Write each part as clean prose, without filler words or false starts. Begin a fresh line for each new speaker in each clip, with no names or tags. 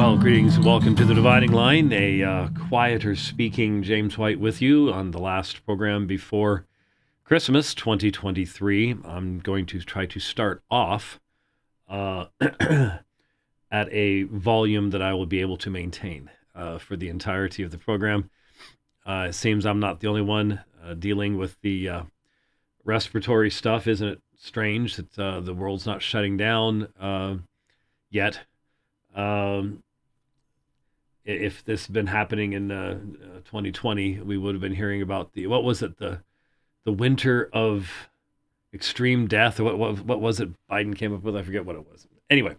Well, greetings and welcome to the Dividing Line, a quieter speaking James White with you on the last program before Christmas 2023. I'm going to try to start off at a volume that I will be able to maintain for the entirety of the program. It seems I'm not the only one dealing with the respiratory stuff. Isn't it strange that the world's not shutting down yet? If this had been happening in 2020, we would have been hearing about the winter of extreme death, or what was it Biden came up with? I forget what it was. Anyway,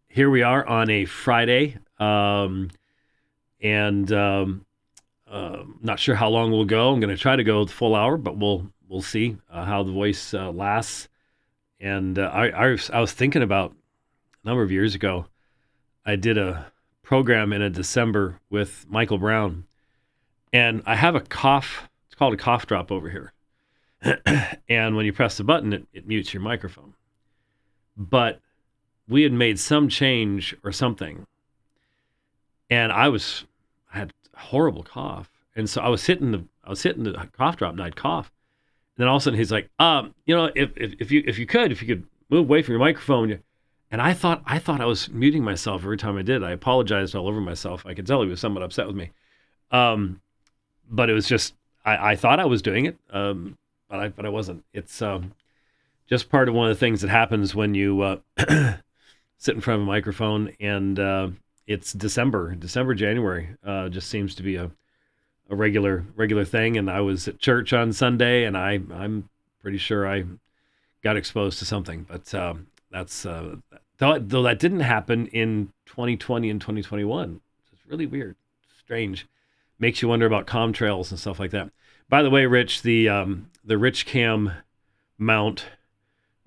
here we are on a Friday, and not sure how long we'll go. I'm going to try to go the full hour, but we'll see how the voice lasts. And I was thinking about a number of years ago, I did a program in December with Michael Brown, and I have a cough. It's called a cough drop over here. And when you press the button, it mutes your microphone. But we had made some change or something, and I had a horrible cough. And so I was hitting the cough drop, and I'd cough. And then all of a sudden he's like, if you could move away from your microphone. And I thought I was muting myself every time I did. I apologized all over myself. I could tell he was somewhat upset with me. But it was just, I thought I was doing it, but I wasn't. It's just part of one of the things that happens when you sit in front of a microphone, and it's January, just seems to be a regular thing. And I was at church on Sunday, and I'm pretty sure I got exposed to something, but that's though that didn't happen in 2020 and 2021. It's really weird, strange. Makes you wonder about contrails and stuff like that. By the way, Rich, the Rich Cam mount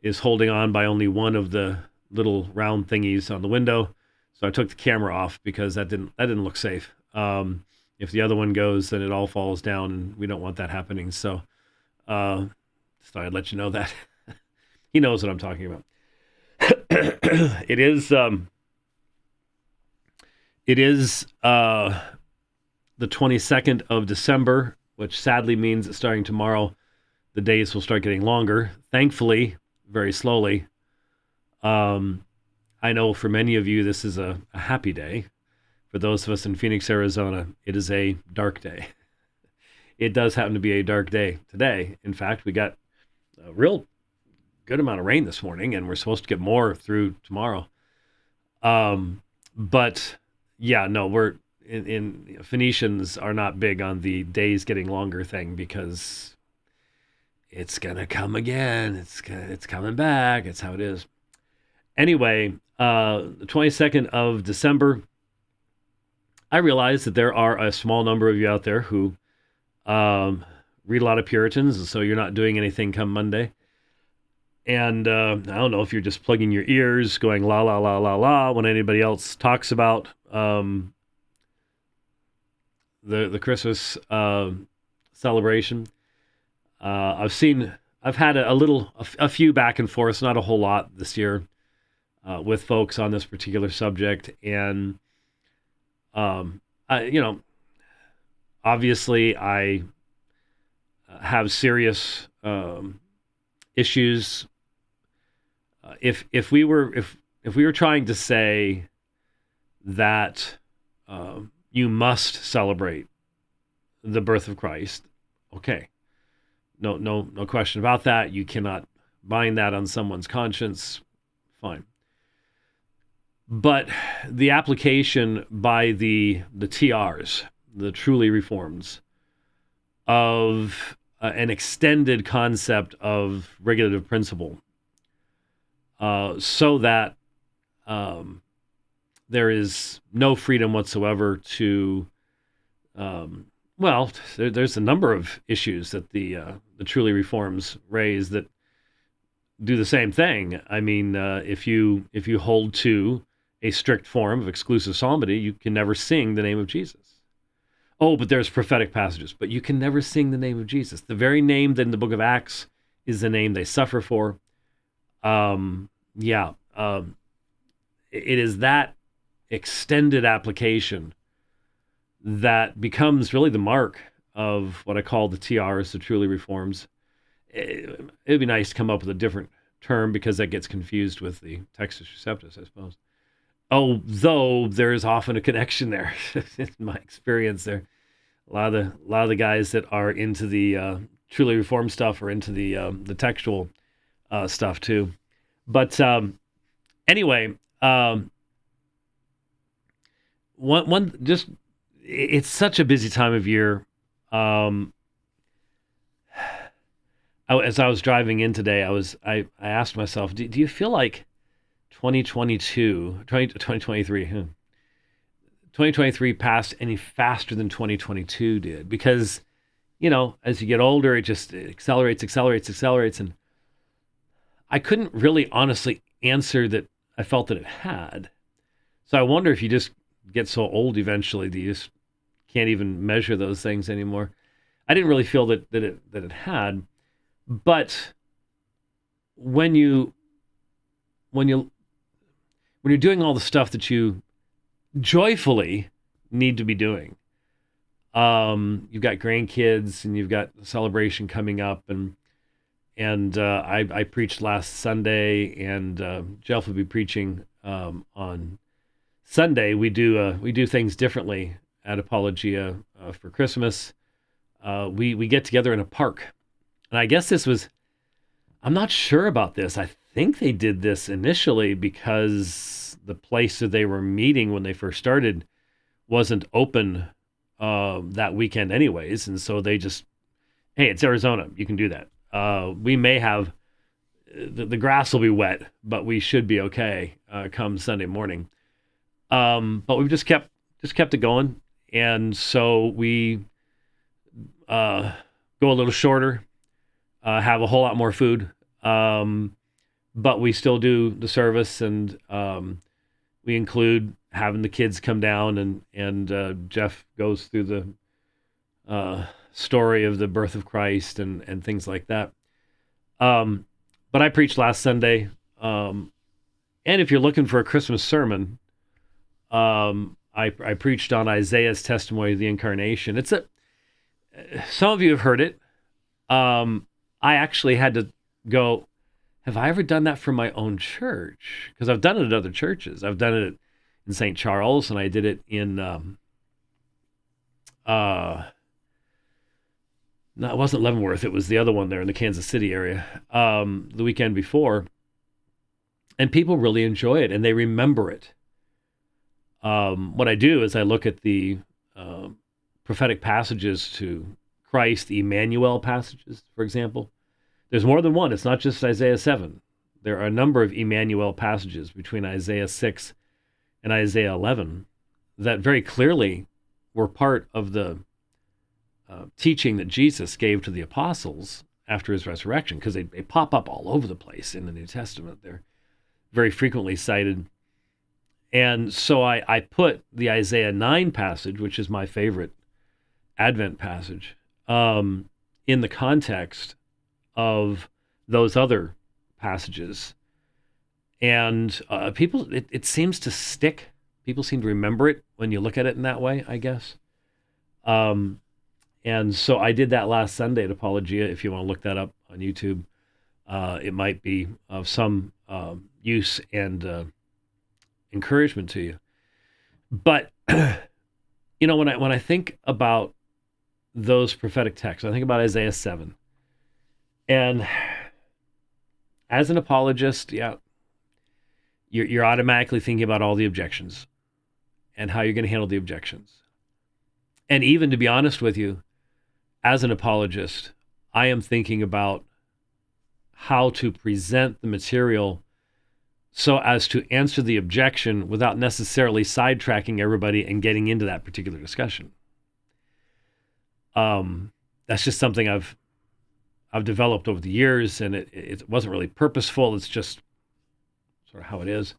is holding on by only one of the little round thingies on the window, so I took the camera off because that didn't look safe. If the other one goes, then it all falls down, and we don't want that happening. So, just thought I'd let you know that. He knows what I'm talking about. It is the 22nd of December, which sadly means that starting tomorrow, the days will start getting longer. Thankfully, very slowly. I know for many of you, this is a happy day. For those of us in Phoenix, Arizona, it is a dark day. It does happen to be a dark day today. In fact, we got a real good amount of rain this morning, and we're supposed to get more through tomorrow. But yeah, no, we're in Phoenicians are not big on the days getting longer thing, because it's gonna come again. It's coming back. It's how it is. Anyway, the 22nd of December, I realize that there are a small number of you out there who read a lot of Puritans, and so you're not doing anything come Monday. And I don't know if you're just plugging your ears, going la, la, la, la, la, when anybody else talks about the Christmas celebration. I've had a few back and forths, not a whole lot this year, with folks on this particular subject. And, obviously I have serious issues. If we were trying to say that you must celebrate the birth of Christ, okay, no question about that. You cannot bind that on someone's conscience. Fine. But the application by the TRs, the truly reforms, of an extended concept of regulative principle, so that there is no freedom whatsoever to, there's a number of issues that the truly reforms raise that do the same thing. I mean, if you hold to a strict form of exclusive psalmody, you can never sing the name of Jesus. Oh, but there's prophetic passages, but you can never sing the name of Jesus. The very name that in the book of Acts is the name they suffer for. it is that extended application that becomes really the mark of what I call the TRs, the truly reforms. It'd be nice to come up with a different term because that gets confused with the Textus Receptus, I suppose. Although there is often a connection there, in my experience. There, a lot of the guys that are into the truly reformed stuff are into the textual stuff too. But anyway, one just it's such a busy time of year. As I was driving in today, I asked myself, do you feel like 2023 passed any faster than 2022 did? Because, as you get older, it just accelerates. And I couldn't really honestly answer that I felt that it had. So I wonder if you just get so old eventually that you just can't even measure those things anymore. I didn't really feel that it had. But when you're doing all the stuff that you joyfully need to be doing, you've got grandkids and you've got a celebration coming up, and I preached last Sunday, and Jeff will be preaching on Sunday. We do things differently at Apologia for Christmas. We get together in a park. And I guess I'm not sure about this. I think they did this initially because the place that they were meeting when they first started wasn't open that weekend anyways. And so they just, hey, it's Arizona. You can do that. We may have, the grass will be wet, but we should be okay come Sunday morning. But we've just kept it going. And so we go a little shorter. Have a whole lot more food, but we still do the service, and we include having the kids come down, and Jeff goes through the story of the birth of Christ and things like that. But I preached last Sunday, and if you're looking for a Christmas sermon, I preached on Isaiah's testimony of the incarnation. Some of you have heard it. I actually had to go, have I ever done that for my own church? Because I've done it at other churches. I've done it in St. Charles, and I did it in, no, it wasn't Leavenworth. It was the other one there in the Kansas City area, the weekend before. And people really enjoy it, and they remember it. What I do is I look at the prophetic passages to Christ, the Emmanuel passages, for example. There's more than one. It's not just Isaiah 7. There are a number of Emmanuel passages between Isaiah 6 and Isaiah 11 that very clearly were part of the teaching that Jesus gave to the apostles after his resurrection, because they pop up all over the place in the New Testament. They're very frequently cited. And so I put the Isaiah 9 passage, which is my favorite Advent passage, in the context of those other passages. And people, it seems to stick. People seem to remember it when you look at it in that way, I guess. And so I did that last Sunday at Apologia. If you want to look that up on YouTube, it might be of some use and encouragement to you. But when I think about those prophetic texts, I think about Isaiah 7. And as an apologist, you're automatically thinking about all the objections and how you're going to handle the objections. And even, to be honest with you, as an apologist, I am thinking about how to present the material so as to answer the objection without necessarily sidetracking everybody and getting into that particular discussion. That's just something I've developed over the years, and it wasn't really purposeful. It's just sort of how it is.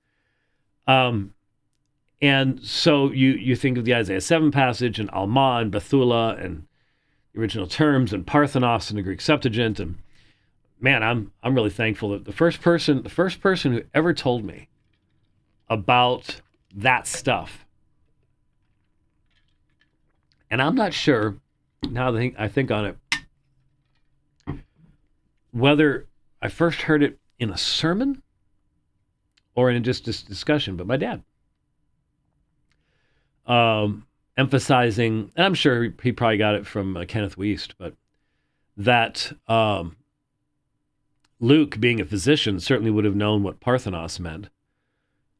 And so you think of the Isaiah 7 passage, and Alma and Bethula and the original terms, and Parthenos and the Greek Septuagint, and man, I'm really thankful that the first person who ever told me about that stuff. And I'm not sure, now that I think on it, whether I first heard it in a sermon or in just this discussion, but my dad. Emphasizing, and I'm sure he probably got it from Kenneth Wiest, but that Luke, being a physician, certainly would have known what Parthenos meant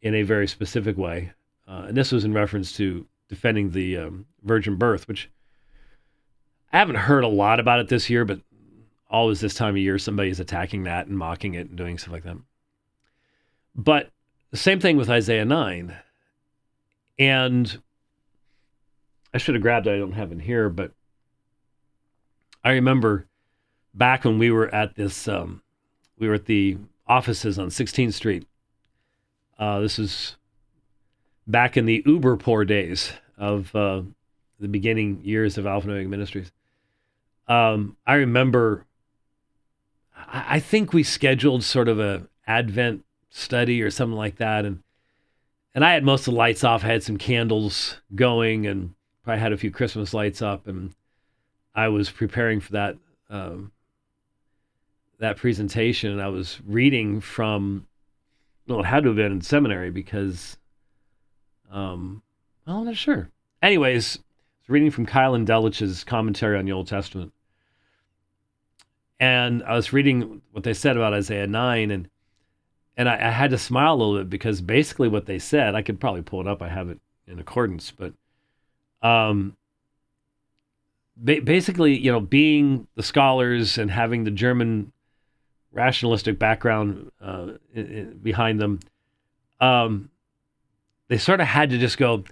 in a very specific way. And this was in reference to defending the virgin birth, which I haven't heard a lot about it this year, but always this time of year, somebody's attacking that and mocking it and doing stuff like that. But the same thing with Isaiah 9. And I should have grabbed it. I don't have it here, but I remember back when we were at this, we were at the offices on 16th Street. This is back in the uber poor days of the beginning years of Alpha and Omega Ministries. I remember, I think we scheduled sort of a Advent study or something like that, and I had most of the lights off. I had some candles going, and probably had a few Christmas lights up, and I was preparing for that that presentation, and I was reading from, well, it had to have been in seminary because, well, I'm not sure. Anyways, I was reading from Kyle and Delitzsch's commentary on the Old Testament, and I was reading what they said about Isaiah 9, and I had to smile a little bit because basically what they said, I could probably pull it up. I have it in accordance, but basically, being the scholars and having the German rationalistic background behind them, they sort of had to just go.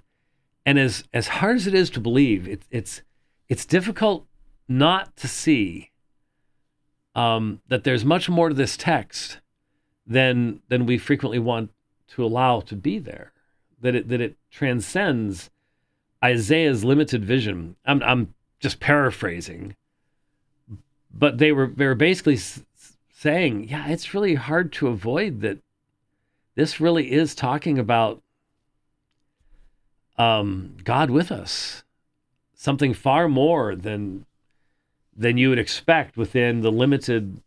And as hard as it is to believe, it's difficult not to see that there's much more to this text than we frequently want to allow to be there. That it transcends Isaiah's limited vision. I'm just paraphrasing, but they were basically saying, yeah, it's really hard to avoid that. This really is talking about God with us, something far more than you would expect within the limited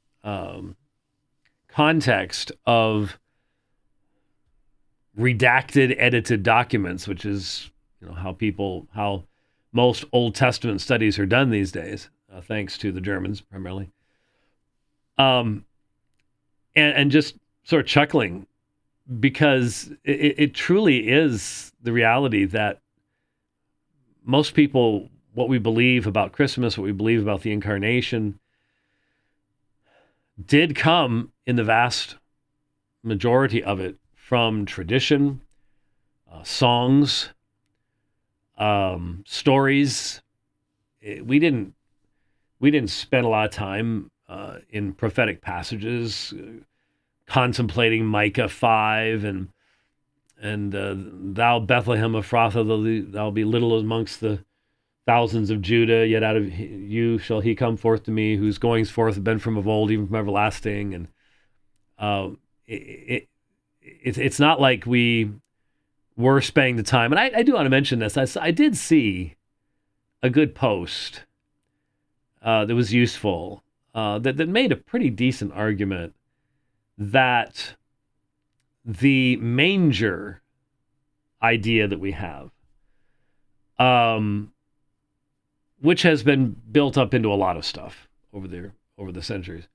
context of redacted, edited documents, which is how most Old Testament studies are done these days, thanks to the Germans primarily. And just sort of chuckling because it truly is the reality that most people, what we believe about Christmas, what we believe about the incarnation, did come in the vast majority of it from tradition, songs, stories. We didn't spend a lot of time in prophetic passages, contemplating Micah 5 and thou Bethlehem Ephrathah, thou be little amongst the thousands of Judah, yet out of you shall he come forth to me, whose goings forth have been from of old, even from everlasting. And it's not like we were spending the time. And I do want to mention this. I did see a good post that was useful, that made a pretty decent argument that the manger idea that we have, which has been built up into a lot of stuff over the centuries,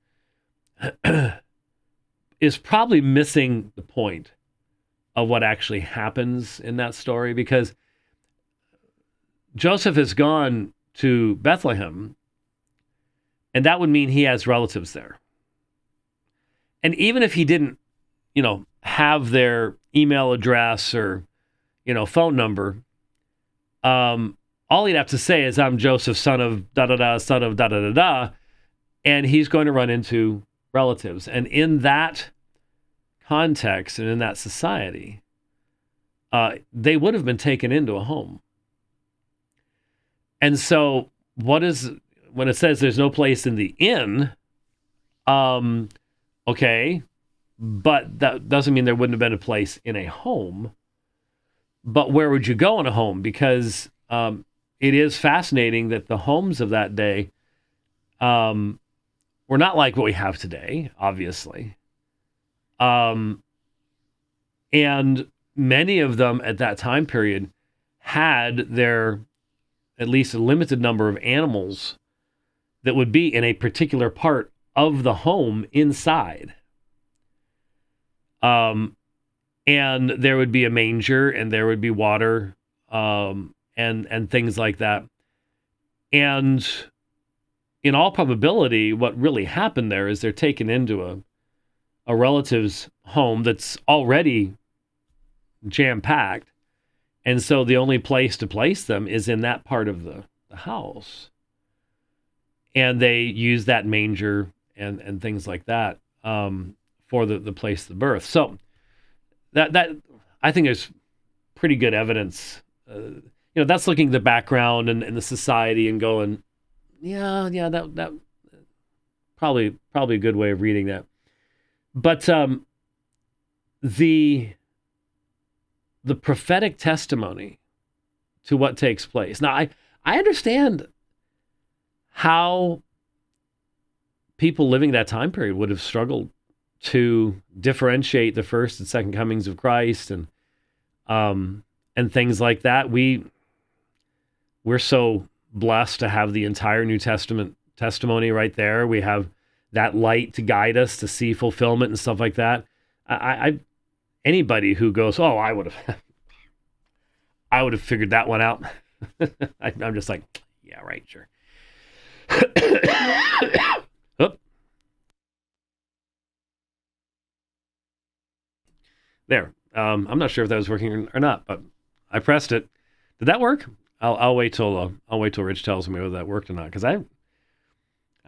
is probably missing the point of what actually happens in that story, because Joseph has gone to Bethlehem, and that would mean he has relatives there. And even if he didn't, have their email address or, phone number, all he'd have to say is, I'm Joseph, son of da-da-da, son of da-da-da-da, and he's going to run into relatives. And in that context and in that society, they would have been taken into a home. And so when it says there's no place in the inn, okay, But that doesn't mean there wouldn't have been a place in a home. But where would you go in a home? Because it is fascinating that the homes of that day were not like what we have today, obviously. And many of them at that time period had their at least a limited number of animals that would be in a particular part of the home inside. And there would be a manger, and there would be water, and things like that. And in all probability, what really happened there is they're taken into a relative's home that's already jam-packed. And so the only place to place them is in that part of the house. And they use that manger and things like that for the place of the birth. So that I think is pretty good evidence. That's looking at the background and the society and going, that probably a good way of reading that. But the prophetic testimony to what takes place. Now, I understand how people living that time period would have struggled to differentiate the first and second comings of Christ and things like that. We're so blessed to have the entire New Testament testimony right there. We have that light to guide us to see fulfillment and stuff like that. Anybody who goes, oh, I would have figured that one out. I'm just like, yeah, right, sure. Oop. There. I'm not sure if that was working or not, but I pressed it. Did that work? I'll wait till Rich tells me whether that worked or not, because I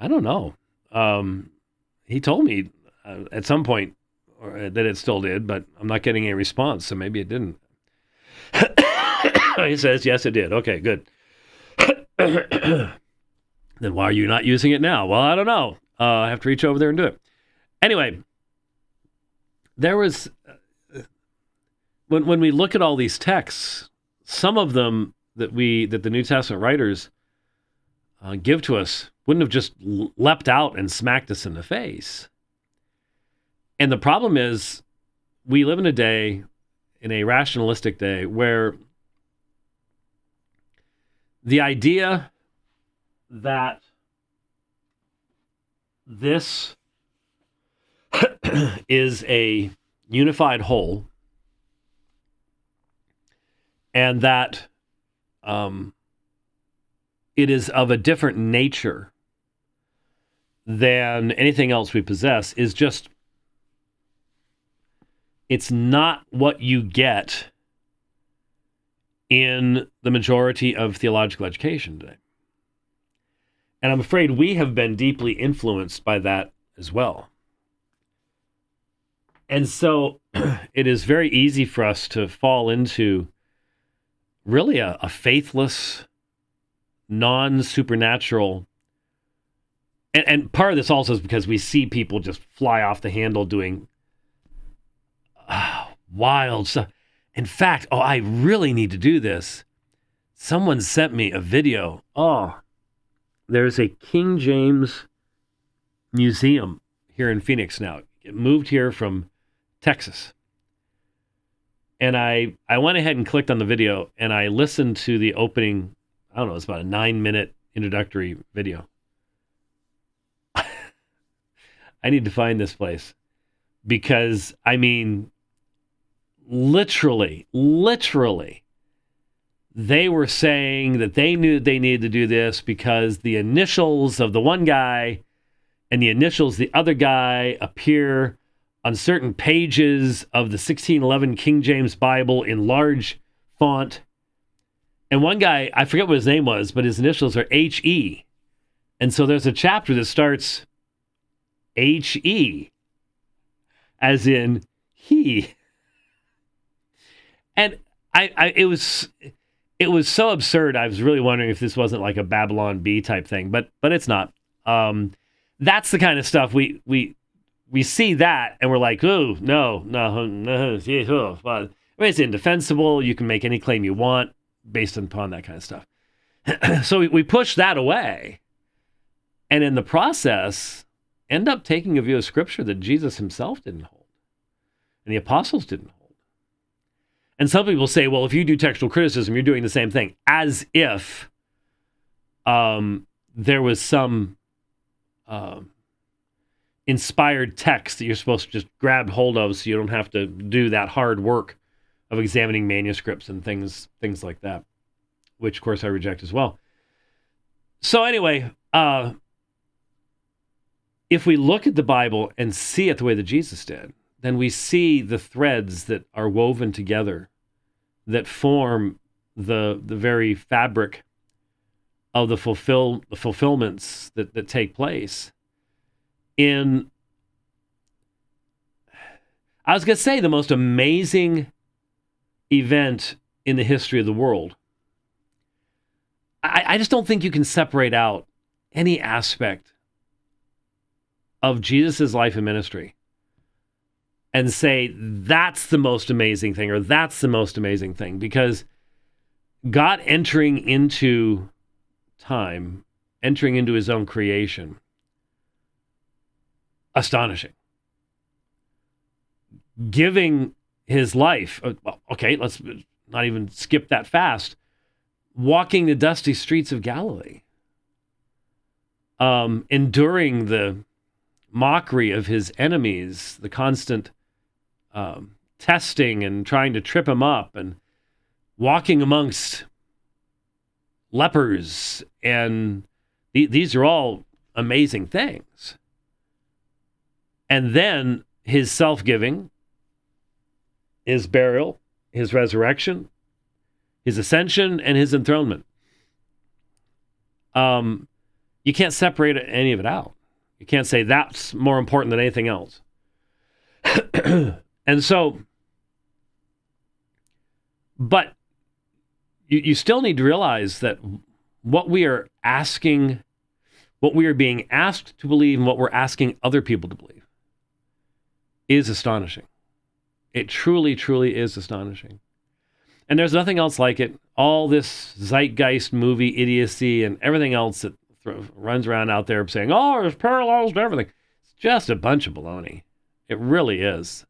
don't know. He told me at some point that it still did, but I'm not getting a response, so maybe it didn't. He says, yes, it did. Okay, good. Then why are you not using it now? Well, I don't know. I have to reach over there and do it. Anyway, there was, when we look at all these texts, some of them that the New Testament writers give to us wouldn't have just leapt out and smacked us in the face. And the problem is, we live in a rationalistic day, where the idea that this is a unified whole, and that it is of a different nature than anything else we possess, is just, it's not what you get in the majority of theological education today. And I'm afraid we have been deeply influenced by that as well. And so it is very easy for us to fall into really a faithless, non-supernatural. And part of this also is because we see people just fly off the handle doing wild stuff. In fact, I really need to do this. Someone sent me a video. There's a King James museum here in Phoenix now. It moved here from Texas. And I went ahead and clicked on the video, and I listened to the opening, I don't know, it's about a 9-minute introductory video. I need to find this place because, I mean, literally, they were saying that they knew they needed to do this because the initials of the one guy and the initials of the other guy appear on certain pages of the 1611 King James Bible in large font. And one guy, I forget what his name was, but his initials are H-E. And so there's a chapter that starts H-E, as in he. And it was so absurd. I was really wondering if this wasn't like a Babylon Bee type thing, but it's not. That's the kind of stuff we we see that and we're like, oh, no, yeah, oh, well, I mean, it's indefensible. You can make any claim you want based upon that kind of stuff. So we push that away. And in the process, end up taking a view of Scripture that Jesus himself didn't hold and the apostles didn't hold. And some people say, well, if you do textual criticism, you're doing the same thing, as if there was some inspired text that you're supposed to just grab hold of so you don't have to do that hard work of examining manuscripts and things like that, which, of course, I reject as well. So anyway, if we look at the Bible and see it the way that Jesus did, then we see the threads that are woven together that form the very fabric of the fulfillments that take place in, I was going to say, the most amazing event in the history of the world. I just don't think you can separate out any aspect of Jesus' life and ministry and say that's the most amazing thing or that's the most amazing thing, because God entering into time, entering into his own creation, astonishing. Giving his life, well, okay, let's not even skip that fast, walking the dusty streets of Galilee, enduring the mockery of his enemies, the constant testing and trying to trip him up, and walking amongst lepers, and these are all amazing things. And then his self-giving, his burial, his resurrection, his ascension, and his enthronement. You can't separate any of it out. You can't say that's more important than anything else. And so, but you still need to realize that what we are asking, what we are being asked to believe, and what we're asking other people to believe is astonishing. It truly, truly is astonishing. And there's nothing else like it. All this zeitgeist movie idiocy and everything else that runs around out there saying, oh, there's parallels to everything. It's just a bunch of baloney. It really is.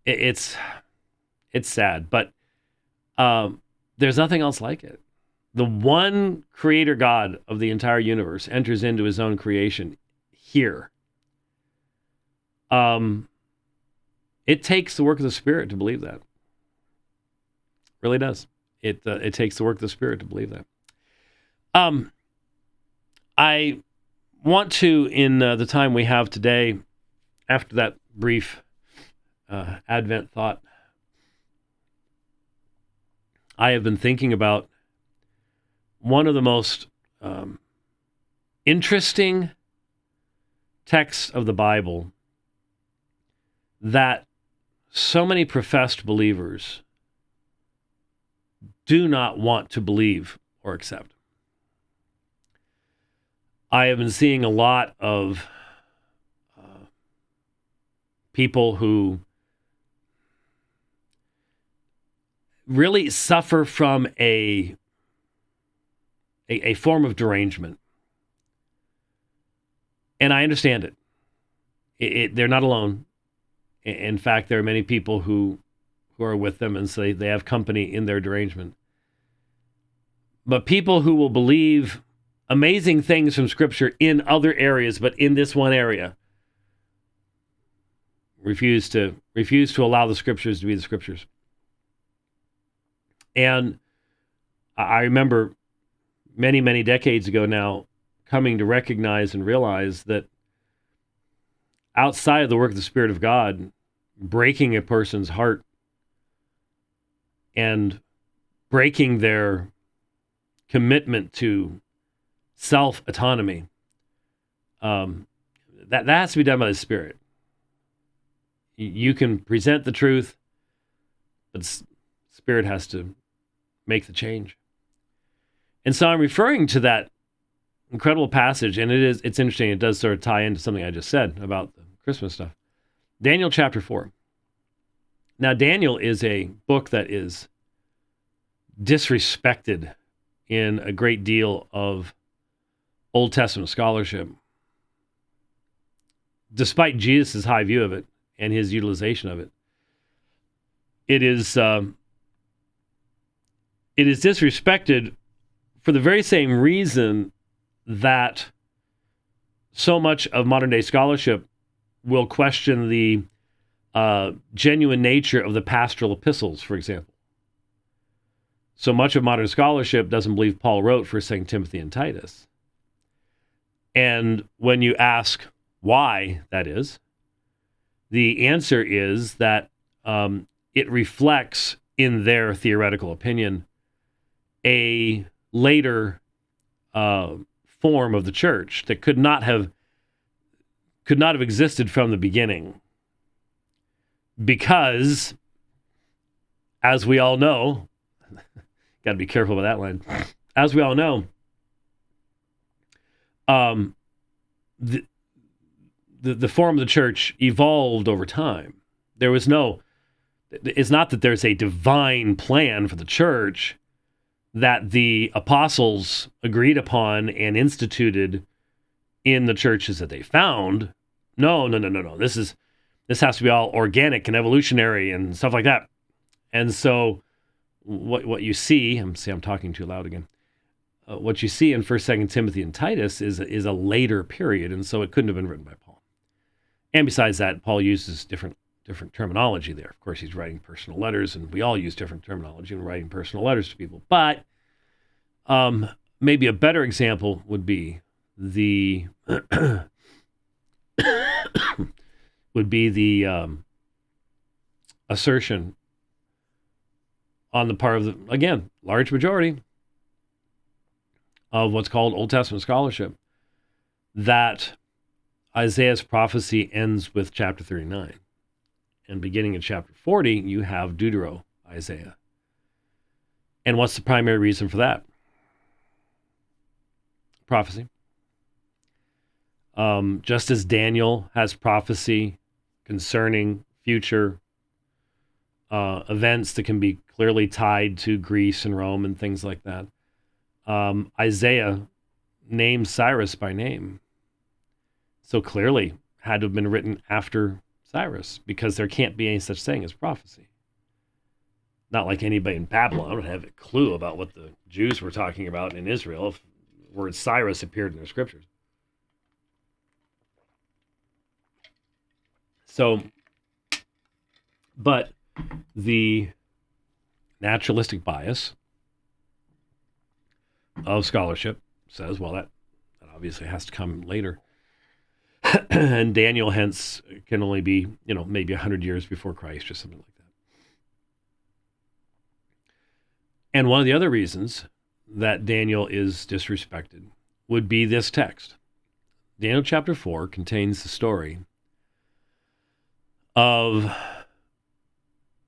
It's sad, but there's nothing else like it. The one creator God of the entire universe enters into his own creation here. It takes the work of the Spirit to believe that. It really does. It takes the work of the Spirit to believe that. I want to, in the time we have today, after that brief Advent thought, I have been thinking about one of the most interesting texts of the Bible that so many professed believers do not want to believe or accept. I have been seeing a lot of people who really suffer from a form of derangement. And I understand it. They're not alone. In fact, there are many people who are with them and say they have company in their derangement. But people who will believe amazing things from Scripture in other areas, but in this one area, refuse to allow the Scriptures to be the Scriptures. And I remember many, many decades ago now coming to recognize and realize that outside of the work of the Spirit of God, breaking a person's heart and breaking their commitment to self-autonomy, that has to be done by the Spirit. You can present the truth, but the Spirit has to make the change. And so I'm referring to that incredible passage, and it's interesting. It does sort of tie into something I just said about the Christmas stuff. Daniel chapter 4. Now, Daniel is a book that is disrespected in a great deal of Old Testament scholarship, despite Jesus' high view of it and his utilization of it. It is disrespected for the very same reason that so much of modern day scholarship will question the genuine nature of the pastoral epistles, for example. So much of modern scholarship doesn't believe Paul wrote 1 2 Timothy and Titus. And when you ask why that is, the answer is that it reflects, in their theoretical opinion, a later form of the church that could not have existed from the beginning. Because, as we all know, got to be careful with that line. As we all know, the form of the church evolved over time. It's not that there's a divine plan for the church that the apostles agreed upon and instituted in the churches that they found. No. This has to be all organic and evolutionary and stuff like that. And so what you see, I'm talking too loud again. What you see in 1 2 Timothy and Titus is a later period, and so it couldn't have been written by Paul. And besides that, Paul uses different terminology there. Of course, he's writing personal letters, and we all use different terminology when writing personal letters to people. But maybe a better example would be the assertion on the part of the, again, large majority of what's called Old Testament scholarship, that Isaiah's prophecy ends with chapter 39. And beginning in chapter 40, you have Deutero-Isaiah. And what's the primary reason for that? Prophecy. Just as Daniel has prophecy concerning future events that can be clearly tied to Greece and Rome and things like that, Isaiah names Cyrus by name. So clearly had to have been written after Cyrus, because there can't be any such thing as prophecy. Not like anybody in Babylon would have a clue about what the Jews were talking about in Israel if the word Cyrus appeared in their scriptures. So, but the naturalistic bias of scholarship says, well, that obviously has to come later. And Daniel, hence, can only be, maybe 100 years before Christ or something like that. And one of the other reasons that Daniel is disrespected would be this text. Daniel chapter 4 contains the story of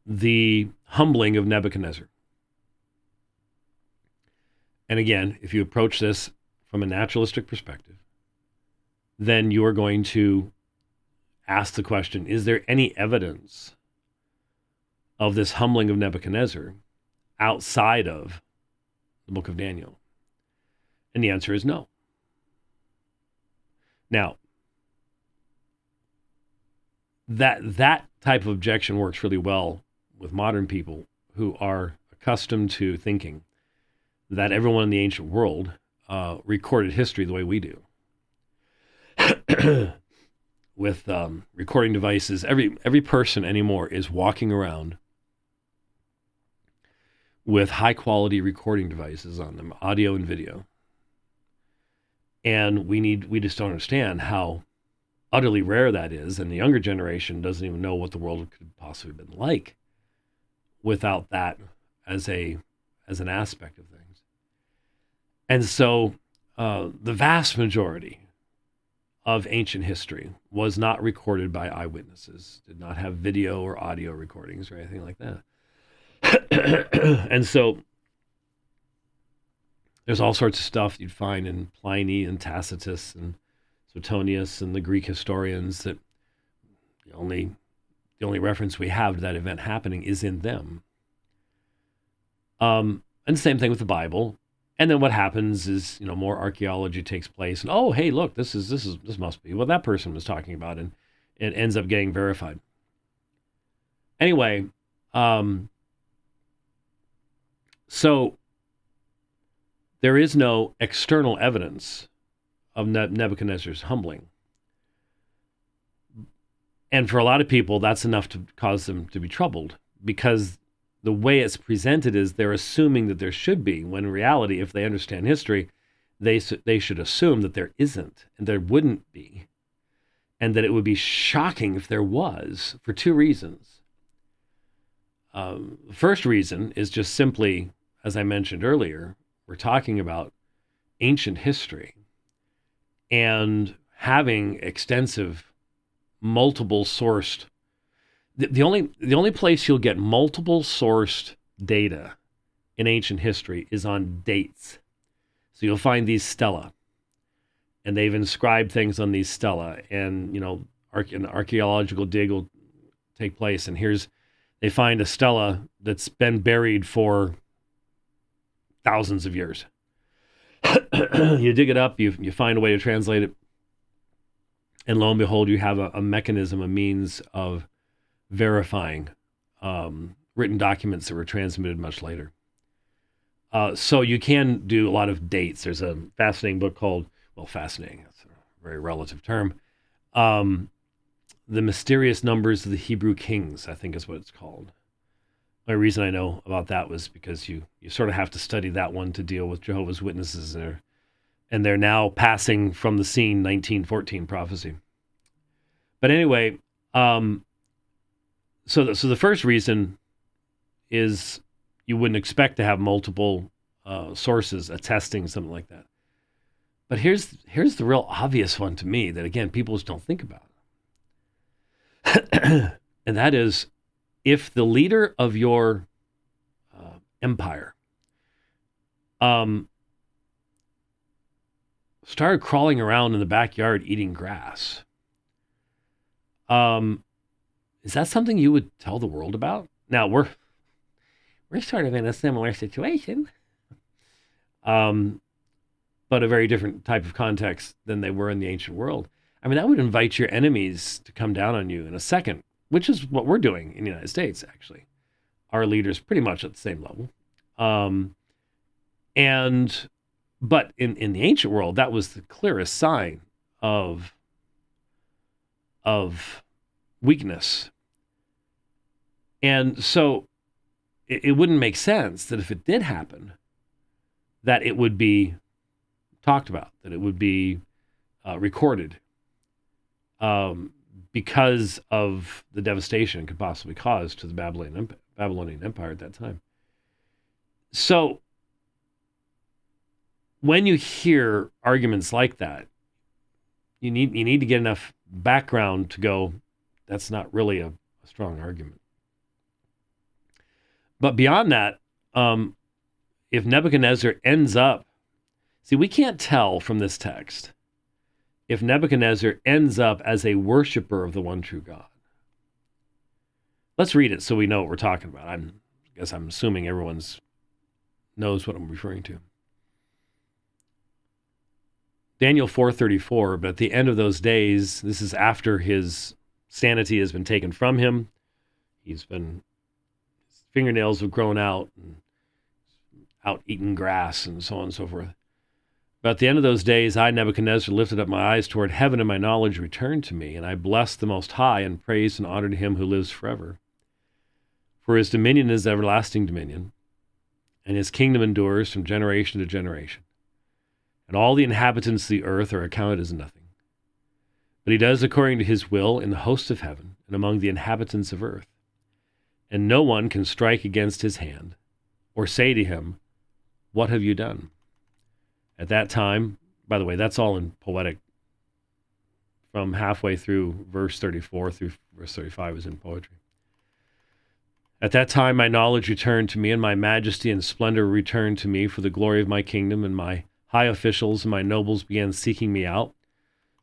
the humbling of Nebuchadnezzar. And again, if you approach this from a naturalistic perspective, then you are going to ask the question, is there any evidence of this humbling of Nebuchadnezzar outside of the book of Daniel? And the answer is no. Now, that type of objection works really well with modern people who are accustomed to thinking that everyone in the ancient world recorded history the way we do. With recording devices, every person anymore is walking around with high quality recording devices on them, audio and video. And we just don't understand how utterly rare that is, and the younger generation doesn't even know what the world could possibly have been like without that as an aspect of things. And so the vast majority of ancient history was not recorded by eyewitnesses, did not have video or audio recordings or anything like that. And so There's all sorts of stuff you'd find in Pliny and Tacitus and Suetonius and the Greek historians that the only reference we have to that event happening is in them. And the same thing with the Bible. And then what happens is, more archaeology takes place, and oh, hey, look, this must be what that person was talking about, and it ends up getting verified. Anyway, so there is no external evidence of Nebuchadnezzar's humbling. And for a lot of people, that's enough to cause them to be troubled, because the way it's presented is they're assuming that there should be, when in reality, if they understand history, they should assume that there isn't, and there wouldn't be, and that it would be shocking if there was, for two reasons. The first reason is just simply, as I mentioned earlier, we're talking about ancient history and having extensive, multiple sourced. The only place you'll get multiple sourced data in ancient history is on dates. So you'll find these stela, and they've inscribed things on these stela, and an archaeological dig will take place, and they find a stela that's been buried for thousands of years. You dig it up, you find a way to translate it, and lo and behold, you have a mechanism, a means of verifying written documents that were transmitted much later. So you can do a lot of dates. There's a fascinating book called, fascinating, that's a very relative term, The Mysterious Numbers of the Hebrew Kings, I think is what it's called. The only reason I know about that was because you sort of have to study that one to deal with Jehovah's Witnesses, and they're now passing from the scene 1914 prophecy. But anyway, so the first reason is you wouldn't expect to have multiple sources attesting something like that. But here's the real obvious one to me that, again, people just don't think about. And that is, if the leader of your empire started crawling around in the backyard eating grass, is that something you would tell the world about? Now, we're sort of in a similar situation, but a very different type of context than they were in the ancient world. I mean, that would invite your enemies to come down on you in a second, which is what we're doing in the United States, actually. Our leaders pretty much at the same level. But in the ancient world, that was the clearest sign of weakness. And so it wouldn't make sense that if it did happen, that it would be talked about, that it would be recorded, because of the devastation it could possibly cause to the Babylonian Empire at that time. So when you hear arguments like that, you need to get enough background to go, that's not really a strong argument. But beyond that, if Nebuchadnezzar ends up, see, we can't tell from this text if Nebuchadnezzar ends up as a worshiper of the one true God. Let's read it so we know what we're talking about. I guess I'm assuming everyone knows what I'm referring to. Daniel 4:34, but at the end of those days, this is after his sanity has been taken from him. His fingernails have grown out and out eating grass and so on and so forth. But at the end of those days, I, Nebuchadnezzar, lifted up my eyes toward heaven, and my knowledge returned to me, and I blessed the Most High and praised and honored him who lives forever. For his dominion is everlasting dominion, and his kingdom endures from generation to generation. And all the inhabitants of the earth are accounted as nothing. But he does according to his will in the hosts of heaven and among the inhabitants of earth. And no one can strike against his hand or say to him, what have you done? At that time, by the way, that's all in poetic. From halfway through verse 34 through verse 35 is in poetry. At that time, my knowledge returned to me, and my majesty and splendor returned to me for the glory of my kingdom, and my high officials and my nobles began seeking me out.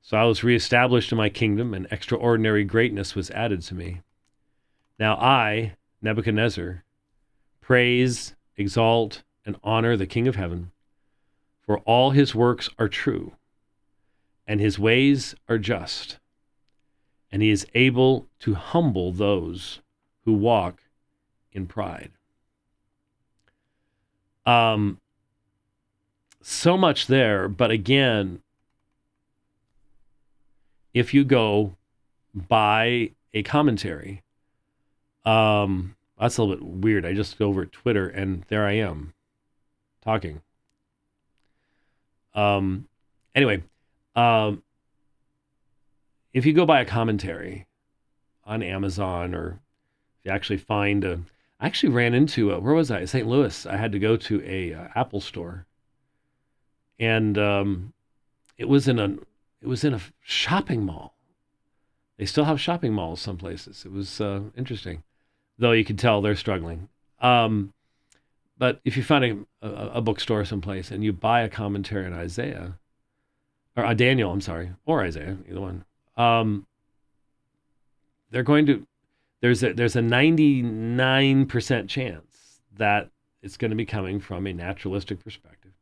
So I was reestablished in my kingdom, and extraordinary greatness was added to me. Now I, Nebuchadnezzar, praise, exalt, and honor the King of heaven, for all his works are true, and his ways are just, and he is able to humble those who walk in pride. So much there, but again, if you go by a commentary, that's a little bit weird. I just go over at Twitter and there I am talking. Anyway, if you go by a commentary on Amazon, or if you actually find I actually ran into where was I? St. Louis. I had to go to a Apple store, and it was in a shopping mall. They still have shopping malls some places. It was interesting, though you could tell they're struggling. But if you find a bookstore someplace and you buy a commentary on Isaiah, or Daniel, I'm sorry, or Isaiah, either one, they're going to. There's a 99% chance that it's going to be coming from a naturalistic perspective.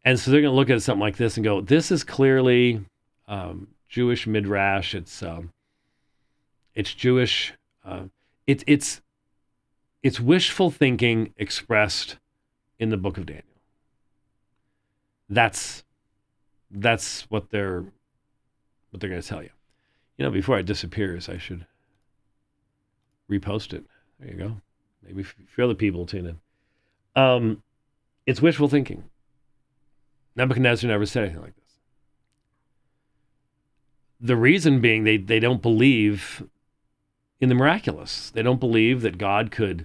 And so they're going to look at something like this and go, this is clearly Jewish midrash. It's Jewish. It's wishful thinking expressed in the book of Daniel. That's what they're going to tell you. You know, before it disappears, I should repost it. There you go. Maybe for other people tune in. It's wishful thinking. Nebuchadnezzar never said anything like this. The reason being they don't believe in the miraculous. They don't believe that God could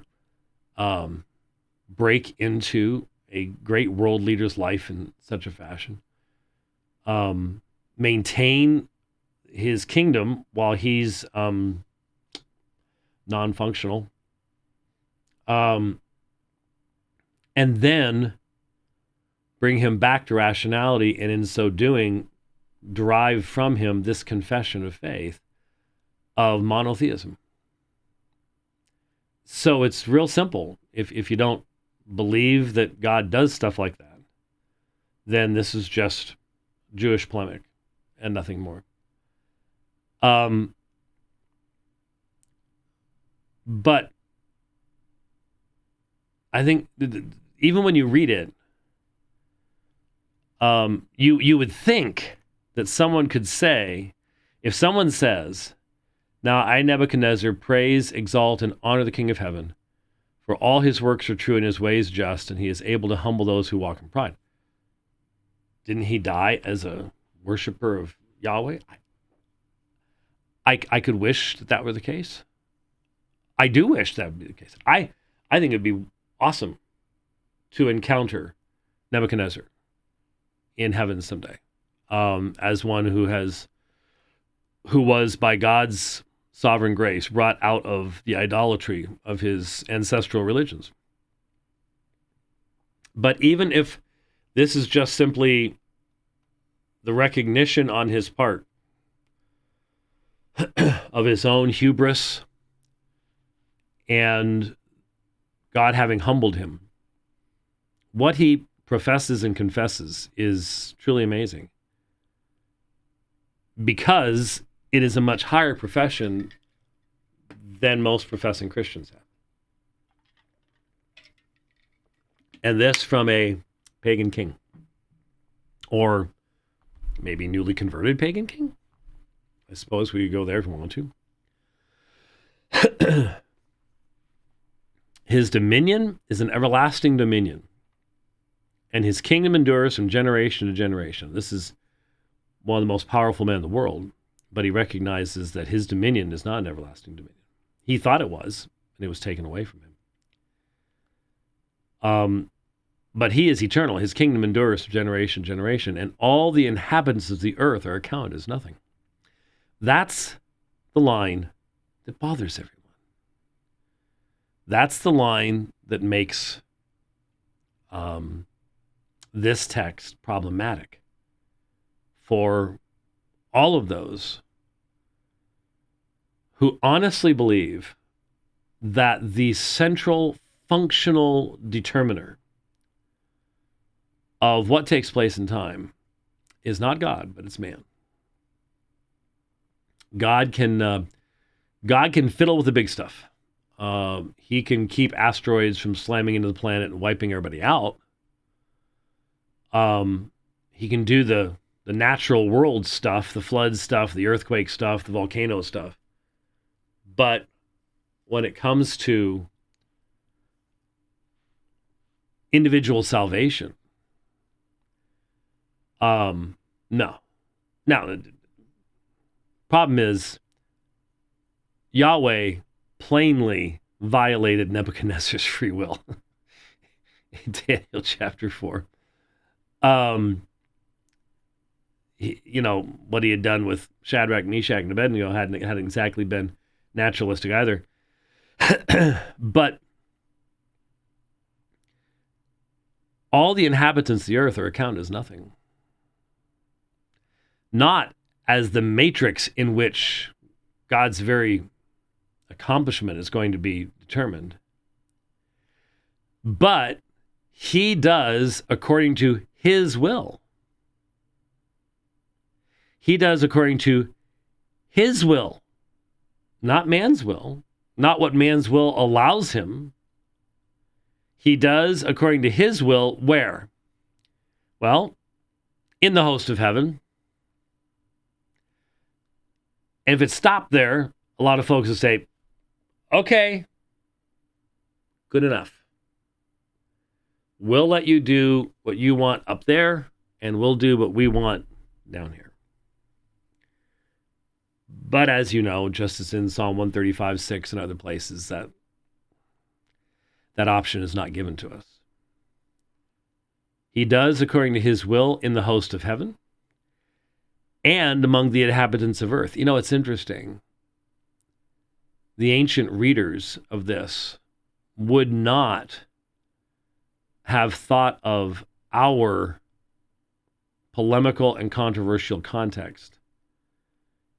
break into a great world leader's life in such a fashion, maintain his kingdom while he's non-functional, and then bring him back to rationality, and in so doing, derive from him this confession of faith of monotheism. So it's real simple. If you don't believe that God does stuff like that, then this is just Jewish polemic and nothing more. But I think even when you read it, you would think that someone could say, if someone says, now I, Nebuchadnezzar, praise, exalt, and honor the King of heaven, for all his works are true and his ways just, and he is able to humble those who walk in pride. Didn't he die as a worshiper of Yahweh? I could wish that were the case. I do wish that would be the case. I think it'd be awesome to encounter Nebuchadnezzar in heaven someday, as one who was by God's sovereign grace brought out of the idolatry of his ancestral religions. But even if this is just simply the recognition on his part of his own hubris and God having humbled him, what he professes and confesses is truly amazing, because it is a much higher profession than most professing Christians have. And this from a pagan king, or maybe newly converted pagan king. I suppose we could go there if we want to. His dominion is an everlasting dominion, and his kingdom endures from generation to generation. This is one of the most powerful men in the world, but he recognizes that his dominion is not an everlasting dominion. He thought it was, and it was taken away from him. But he is eternal. His kingdom endures from generation to generation, and all the inhabitants of the earth are accounted as nothing. That's the line that bothers everyone. That's the line that makes this text problematic for all of those who honestly believe that the central functional determiner of what takes place in time is not God, but it's man. God can fiddle with the big stuff. He can keep asteroids from slamming into the planet and wiping everybody out. He can do the natural world stuff, the flood stuff, the earthquake stuff, the volcano stuff. But when it comes to individual salvation, no. Now, the problem is Yahweh plainly violated Nebuchadnezzar's free will in Daniel chapter 4. What he had done with Shadrach, Meshach, and Abednego hadn't exactly been naturalistic either. But all the inhabitants of the earth are accounted as nothing. Not as the matrix in which God's very accomplishment is going to be determined. But he does according to his will. He does according to his will, not man's will, not what man's will allows him. He does according to his will where? Well, in the host of heaven. And if it stopped there, a lot of folks would say, okay, good enough. We'll let you do what you want up there, and we'll do what we want down here. But as you know, just as in Psalm 135:6 and other places, that option is not given to us. He does according to his will in the host of heaven and among the inhabitants of earth. You know, it's interesting. The ancient readers of this would not have thought of our polemical and controversial context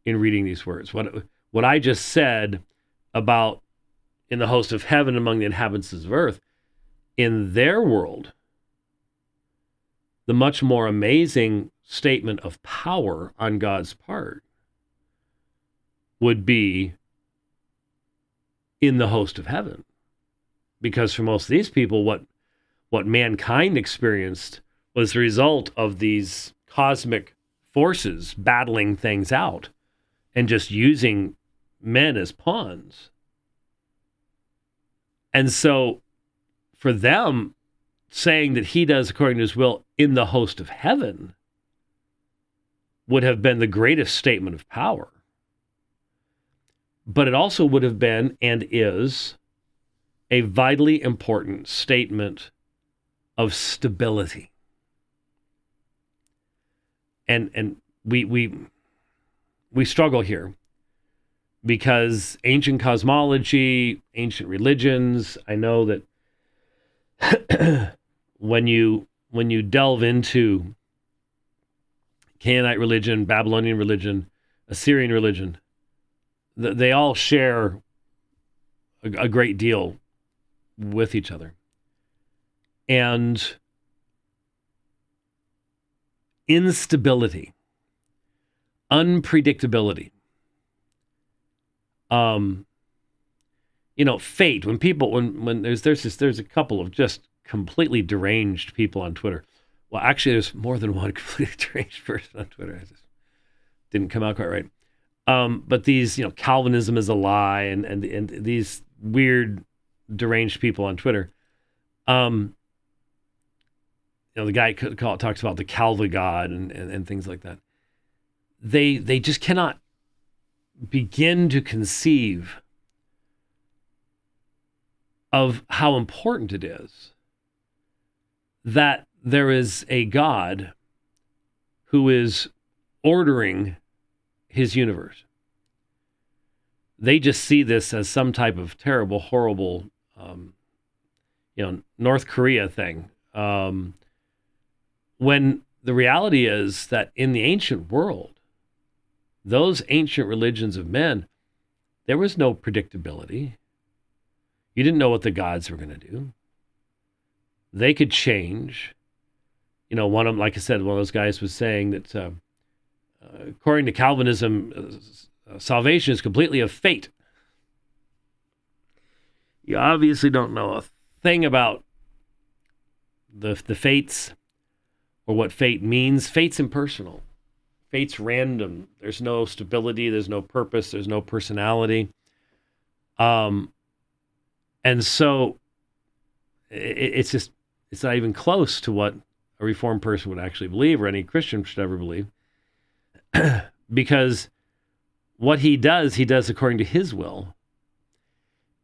in reading these words. What I just said about in the host of heaven among the inhabitants of earth, in their world, the much more amazing statement of power on God's part would be in the host of heaven. Because for most of these people, what mankind experienced was the result of these cosmic forces battling things out and just using men as pawns. And so for them, saying that he does according to his will in the host of heaven would have been the greatest statement of power. But it also would have been and is a vitally important statement of stability. And we struggle here because ancient cosmology, ancient religions, I know that when you delve into Canaanite religion, Babylonian religion, Assyrian religion, they all share a great deal with each other. And instability, unpredictability, fate. When there's a couple of just completely deranged people on Twitter. Well, actually, there's more than one completely deranged person on Twitter. I just didn't come out quite right. But these, Calvinism is a lie, and these weird deranged people on Twitter. The guy talks about the Calva God and things like that. They just cannot begin to conceive of how important it is that there is a God who is ordering his universe. They just see this as some type of terrible, horrible North Korea thing. When the reality is that in the ancient world, those ancient religions of men, there was no predictability. You didn't know what the gods were going to do. They could change. One of them, like I said, one of those guys was saying that according to Calvinism, salvation is completely of fate. You obviously don't know a thing about the fates or what fate means. Fate's impersonal. Fate's random. There's no stability. There's no purpose. There's no personality. And so it's not even close to what a Reformed person would actually believe, or any Christian should ever believe. Because what he does according to his will.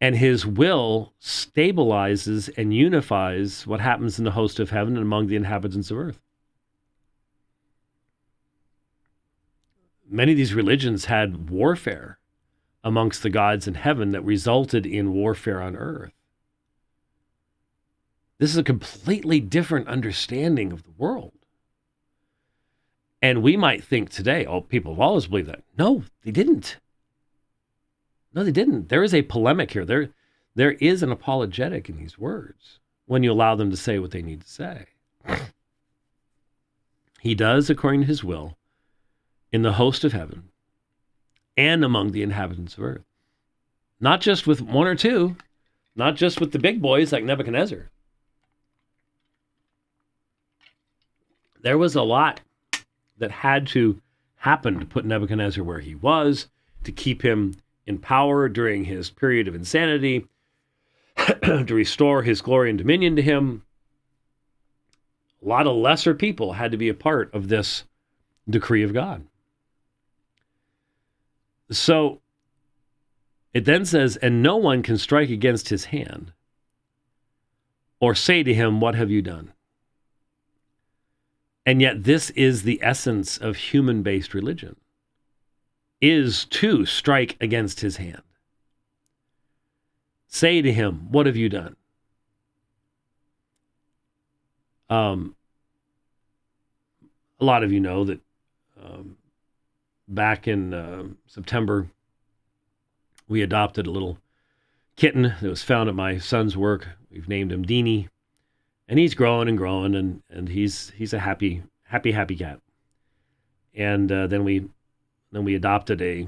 And his will stabilizes and unifies what happens in the host of heaven and among the inhabitants of earth. Many of these religions had warfare amongst the gods in heaven that resulted in warfare on earth. This is a completely different understanding of the world. And we might think today, people have always believed that. No, they didn't. No, they didn't. There is a polemic here. There is an apologetic in these words when you allow them to say what they need to say. He does according to his will in the host of heaven and among the inhabitants of earth. Not just with one or two, not just with the big boys like Nebuchadnezzar. There was a lot that had to happen to put Nebuchadnezzar where he was, to keep him in power during his period of insanity, to restore his glory and dominion to him. A lot of lesser people had to be a part of this decree of God. So it then says, and no one can strike against his hand or say to him, what have you done? And yet this is the essence of human-based religion, is to strike against his hand. Say to him, what have you done? A lot of you know that back in September, we adopted a little kitten that was found at my son's work. We've named him Deanie, and he's growing and growing, and he's a happy cat. And then we adopted a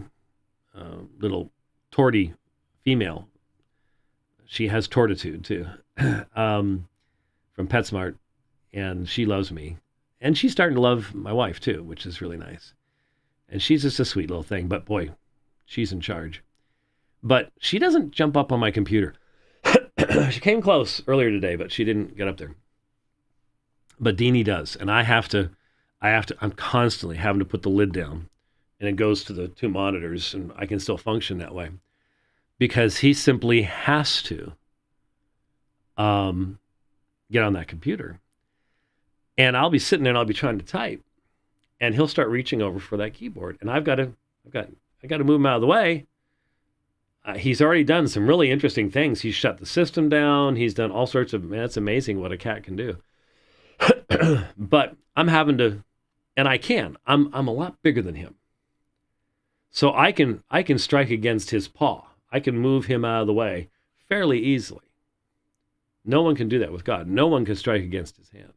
little tortie female. She has tortitude too, from PetSmart, and she loves me. And she's starting to love my wife too, which is really nice. And she's just a sweet little thing, but boy, she's in charge. But she doesn't jump up on my computer. She came close earlier today, but she didn't get up there. But Deanie does, and I'm constantly having to put the lid down, and it goes to the two monitors, and I can still function that way. Because he simply has to get on that computer. And I'll be sitting there and I'll be trying to type, and he'll start reaching over for that keyboard, and I got to move him out of the way. He's already done some really interesting things. He's shut the system down. He's done all sorts of, man, it's amazing what a cat can do. But I'm having to, and I'm a lot bigger than him. So I can strike against his paw. I can move him out of the way fairly easily. No one can do that with God. No one can strike against his hand.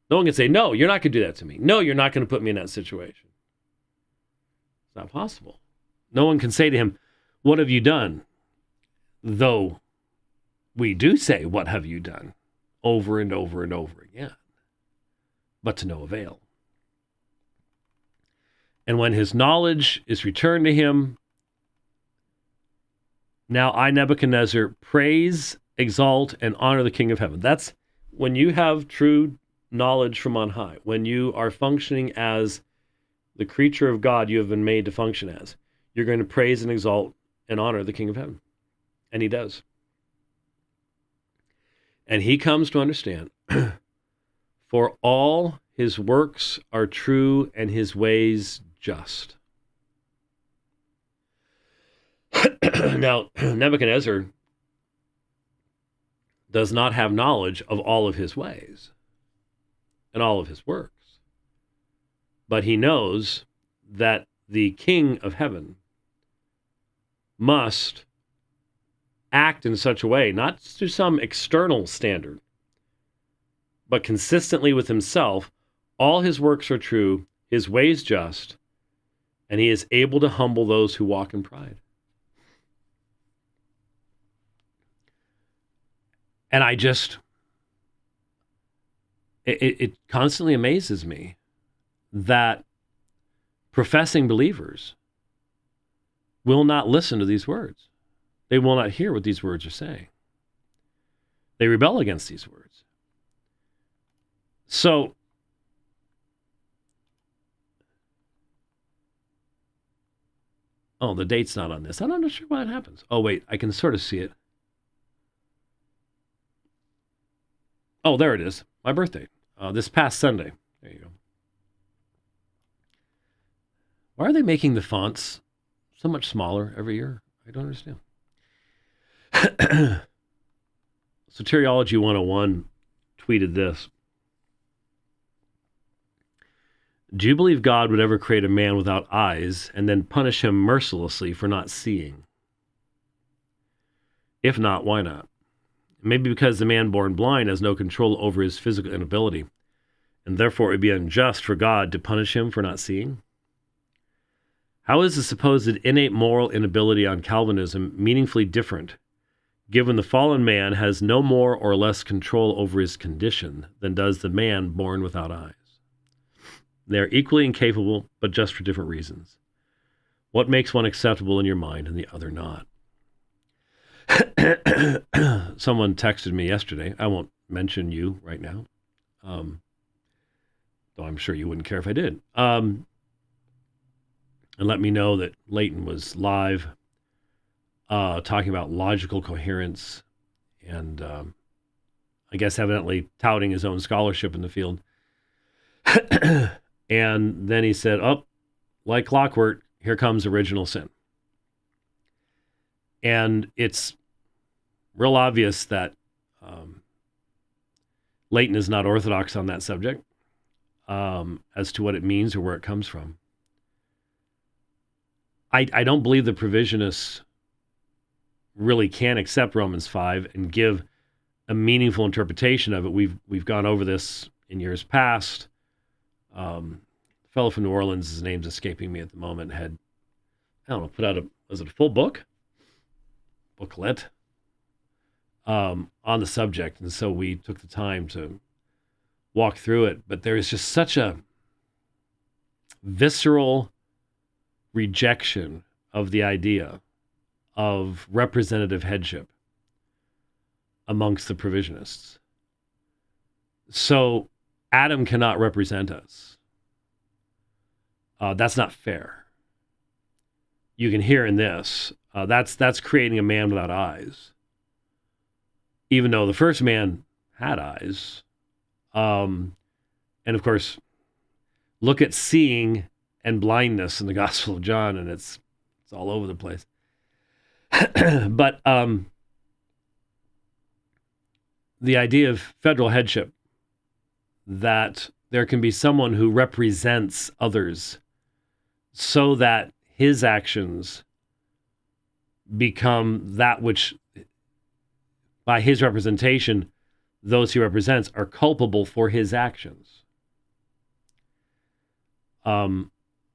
No one can say, no, you're not going to do that to me. No, you're not going to put me in that situation. It's not possible. No one can say to him, what have you done? Though we do say, what have you done? Over and over and over again. But to no avail. And when his knowledge is returned to him, now I, Nebuchadnezzar, praise, exalt, and honor the King of heaven. That's when you have true knowledge from on high, when you are functioning as the creature of God you have been made to function as. You're going to praise and exalt and honor the King of heaven. And he does. And he comes to understand, for all his works are true and his ways just. Now, Nebuchadnezzar does not have knowledge of all of his ways and all of his works, but he knows that the King of heaven must act in such a way, not to some external standard, but consistently with himself. All his works are true, his ways just, and he is able to humble those who walk in pride. And it constantly amazes me that professing believers will not listen to these words. They will not hear what these words are saying. They rebel against these words. So, oh, the date's not on this. I'm not sure why it happens. Oh, wait, I can sort of see it. Oh, there it is. My birthday. This past Sunday. There you go. Why are they making the fonts so much smaller every year? I don't understand. Soteriology 101 tweeted this. Do you believe God would ever create a man without eyes and then punish him mercilessly for not seeing? If not, why not? Maybe because the man born blind has no control over his physical inability, and therefore it would be unjust for God to punish him for not seeing? How is the supposed innate moral inability on Calvinism meaningfully different, given the fallen man has no more or less control over his condition than does the man born without eyes? They are equally incapable, but just for different reasons. What makes one acceptable in your mind and the other not? Someone texted me yesterday. I won't mention you right now, though I'm sure you wouldn't care if I did. And let me know that Leighton was live talking about logical coherence and I guess evidently touting his own scholarship in the field. And then he said, oh, like clockwork, here comes original sin. And it's real obvious that Leighton is not orthodox on that subject as to what it means or where it comes from. I don't believe the provisionists really can accept Romans 5 and give a meaningful interpretation of it. We've gone over this in years past. The fellow from New Orleans, his name's escaping me at the moment, had, I don't know, put out was it a full book? Booklet? On the subject. And so we took the time to walk through it. But there is just such a visceral rejection of the idea of representative headship amongst the provisionists. So Adam cannot represent us. That's not fair. You can hear in this, that's creating a man without eyes. Even though the first man had eyes. And of course, look at seeing and blindness in the Gospel of John, and it's all over the place. But the idea of federal headship, that there can be someone who represents others so that his actions become that which, by his representation, those he represents are culpable for his actions.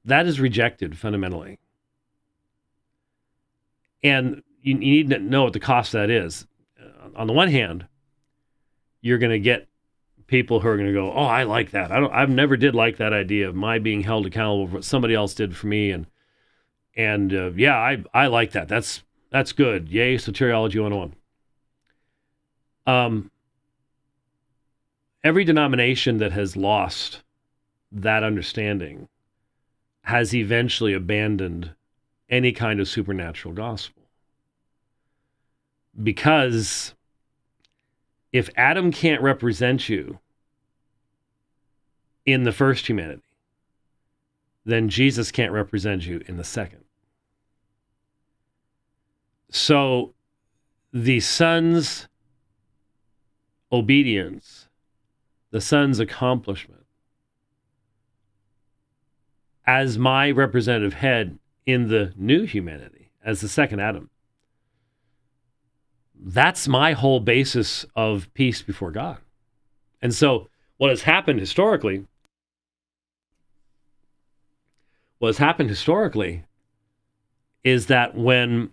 That is rejected fundamentally. And you need to know what the cost of that is. On the one hand, you're going to get people who are going to go, oh, I like that. I've never did like that idea of my being held accountable for what somebody else did for me. And yeah, I like that. That's good. Yay, Soteriology 101. Every denomination that has lost that understanding has eventually abandoned any kind of supernatural gospel. Because if Adam can't represent you in the first humanity, then Jesus can't represent you in the second. So the sons obedience, the Son's accomplishment, as my representative head in the new humanity, as the second Adam. That's my whole basis of peace before God. And so what has happened historically is that when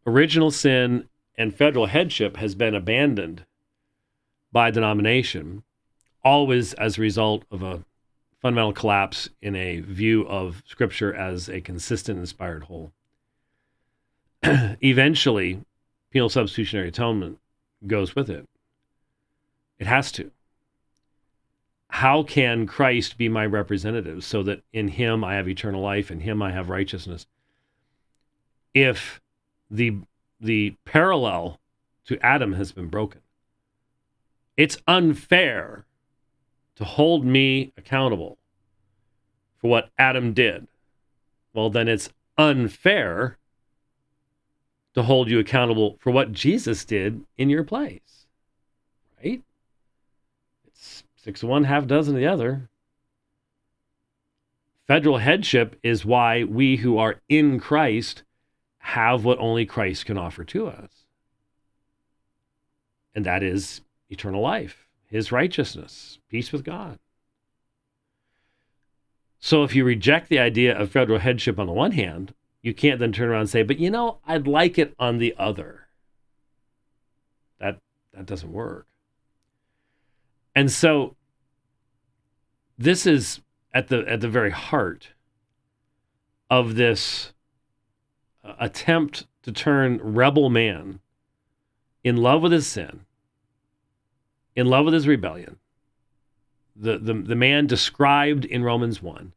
original sin and federal headship has been abandoned by denomination, always as a result of a fundamental collapse in a view of Scripture as a consistent, inspired whole. Eventually, penal substitutionary atonement goes with it. It has to. How can Christ be my representative so that in him I have eternal life, in him I have righteousness, if the parallel to Adam has been broken? It's unfair to hold me accountable for what Adam did. Well, then it's unfair to hold you accountable for what Jesus did in your place, right? It's 6 of one, half dozen of the other. Federal headship is why we who are in Christ have what only Christ can offer to us. And that is eternal life, his righteousness, peace with God. So if you reject the idea of federal headship on the one hand, you can't then turn around and say, but I'd like it on the other. That doesn't work. And so this is at the very heart of this attempt to turn rebel man in love with his sin, in love with his rebellion, the man described in Romans 1,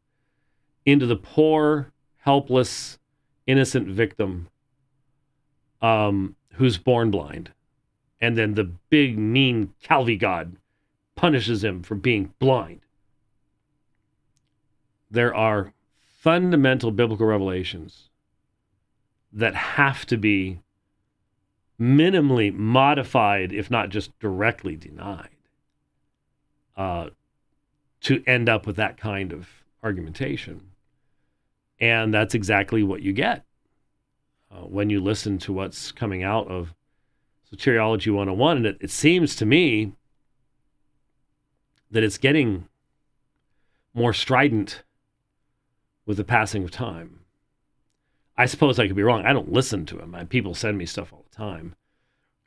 into the poor, helpless, innocent victim who's born blind. And then the big, mean Calvi God punishes him for being blind. There are fundamental biblical revelations that have to be minimally modified, if not just directly denied, to end up with that kind of argumentation. And that's exactly what you get when you listen to what's coming out of Soteriology 101. And it seems to me that it's getting more strident with the passing of time. I suppose I could be wrong. I don't listen to them. People send me stuff all the time.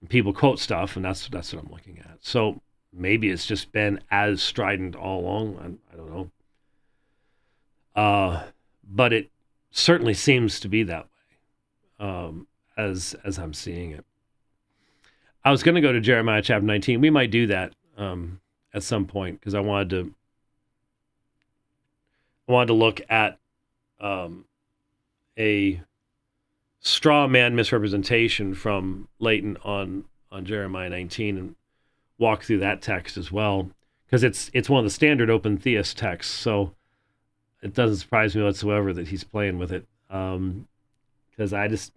People quote stuff, and that's what I'm looking at. So maybe it's just been as strident all along. I don't know. But it certainly seems to be that way, as I'm seeing it. I was going to go to Jeremiah chapter 19. We might do that at some point, because I wanted to look at a straw man misrepresentation from Leighton on Jeremiah 19 and walk through that text as well, because it's one of the standard open theist texts. So it doesn't surprise me whatsoever that he's playing with it, because I just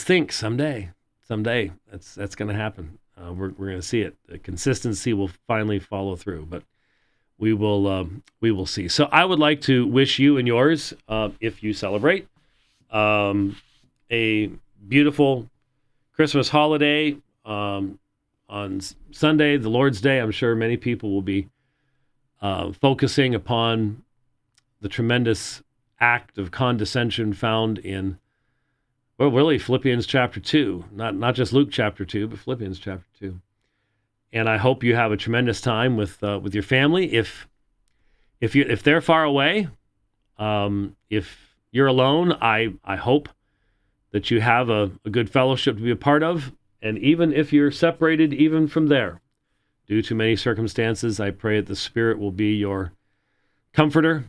think someday that's going to happen. We're going to see it. The consistency will finally follow through, but we will see. So I would like to wish you and yours, if you celebrate, a beautiful Christmas holiday on Sunday, the Lord's Day. I'm sure many people will be focusing upon the tremendous act of condescension found in, well, really Philippians chapter 2, not just Luke chapter 2, but Philippians chapter 2. And I hope you have a tremendous time with your family. If they're far away, if you're alone, I hope that you have a good fellowship to be a part of. And even if you're separated, even from there, due to many circumstances, I pray that the Spirit will be your comforter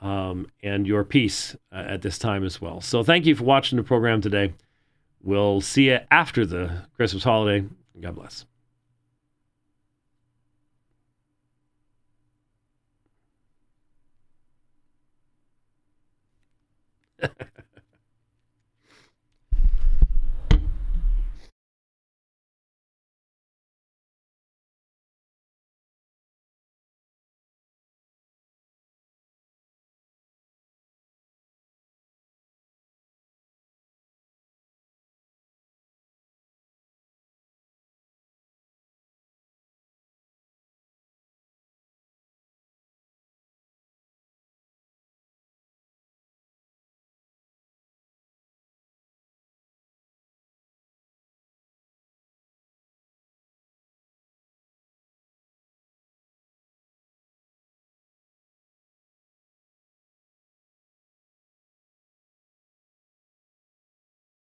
and your peace at this time as well. So thank you for watching the program today. We'll see you after the Christmas holiday. God bless.